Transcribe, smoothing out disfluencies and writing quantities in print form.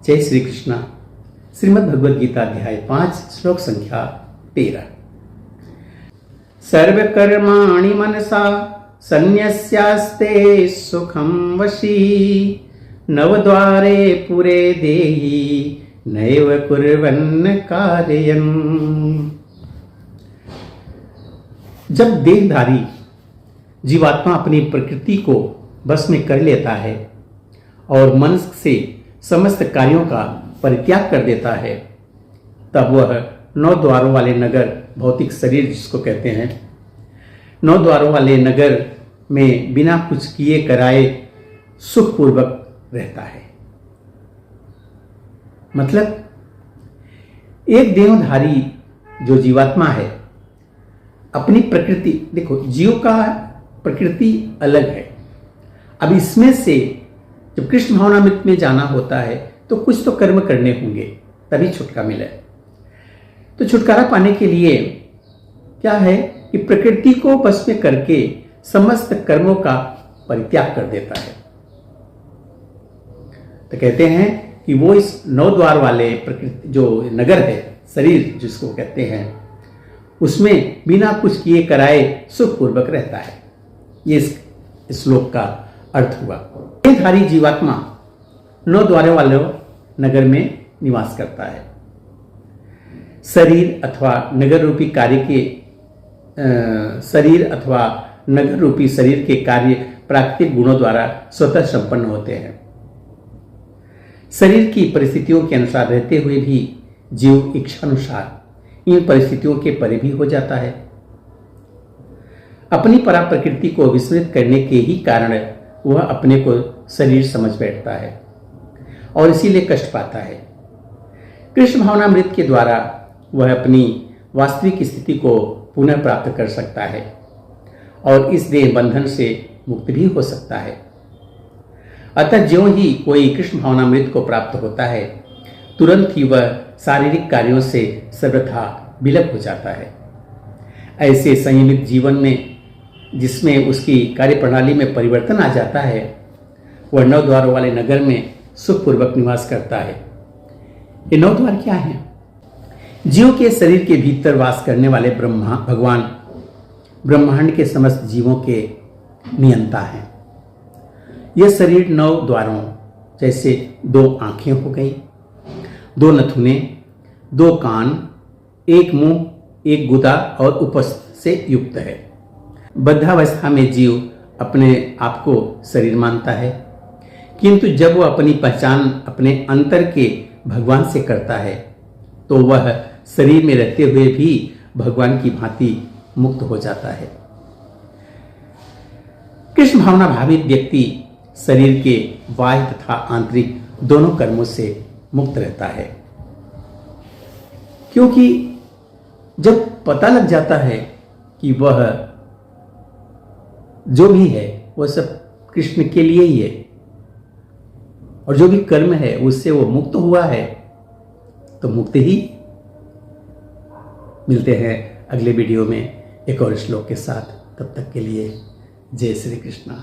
जय श्री कृष्णा। श्रीमद् भगवद गीता अध्याय 5 श्लोक संख्या 13। सर्वकर्माणि मनसा संन्यस्यास्ते सुखं वशी नवद्वारे पुरे देहि नैव कुर्वन् कार्यम्। जब देहधारी जीवात्मा अपनी प्रकृति को बस में कर लेता है और मन से समस्त कार्यों का परित्याग कर देता है, तब वह 9 द्वारों वाले नगर, भौतिक शरीर जिसको कहते हैं, 9 द्वारों वाले नगर में बिना कुछ किए कराए सुखपूर्वक रहता है। मतलब एक देहधारी जो जीवात्मा है अपनी प्रकृति, देखो जीव का प्रकृति अलग है। अब इसमें से जब कृष्ण भावनामृत में जाना होता है तो कुछ तो कर्म करने होंगे तभी छुटकारा मिले। तो छुटकारा पाने के लिए क्या है कि प्रकृति को बस में करके समस्त कर्मों का परित्याग कर देता है। तो कहते हैं कि वो इस 9 द्वार वाले प्रकृति जो नगर है, शरीर जिसको कहते हैं, उसमें बिना कुछ किए कराए सुखपूर्वक रहता है। ये इस श्लोक का अर्थ हुआ। देहधारी जीवात्मा 9 द्वारों वाले नगर में निवास करता है। शरीर अथवा नगर रूपी कार्य के शरीर अथवा नगर रूपी शरीर के कार्य प्राकृतिक गुणों द्वारा स्वतः संपन्न होते हैं। शरीर की परिस्थितियों के अनुसार रहते हुए भी जीव इच्छानुसार इन परिस्थितियों के परे भी हो जाता है। अपनी परा प्रकृति को विस्मृत करने के ही कारण वह अपने को शरीर समझ बैठता है और इसीलिए कष्ट पाता है। कृष्ण भावनामृत के द्वारा वह अपनी वास्तविक स्थिति को पुनः प्राप्त कर सकता है और इस देह बंधन से मुक्त भी हो सकता है। अतः ज्यों ही कोई कृष्ण भावनामृत को प्राप्त होता है, तुरंत ही वह शारीरिक कार्यों से सर्वथा विलुप्त हो जाता है। ऐसे संयमित जीवन में जिसमें उसकी कार्यप्रणाली में परिवर्तन आ जाता है, वह 9 द्वारों वाले नगर में सुखपूर्वक निवास करता है। ये 9 द्वार क्या हैं? जीव के शरीर के भीतर वास करने वाले भगवान ब्रह्मांड के समस्त जीवों के नियंता हैं। यह शरीर 9 द्वारों जैसे 2 आंखें हो गई, 2 नथुने, 2 कान, 1 मुंह, 1 गुदा और उपस्थ से युक्त है। बद्धावस्था में जीव अपने आप को शरीर मानता है, किंतु जब वह अपनी पहचान अपने अंतर के भगवान से करता है तो वह शरीर में रहते हुए भी भगवान की भांति मुक्त हो जाता है। कृष्ण भावना भावित व्यक्ति शरीर के बाह्य तथा आंतरिक दोनों कर्मों से मुक्त रहता है, क्योंकि जब पता लग जाता है कि वह जो भी है वह सब कृष्ण के लिए ही है और जो भी कर्म है उससे वो मुक्त हुआ है, तो मुक्ति ही। मिलते हैं अगले वीडियो में एक और श्लोक के साथ। तब तक के लिए जय श्री कृष्णा।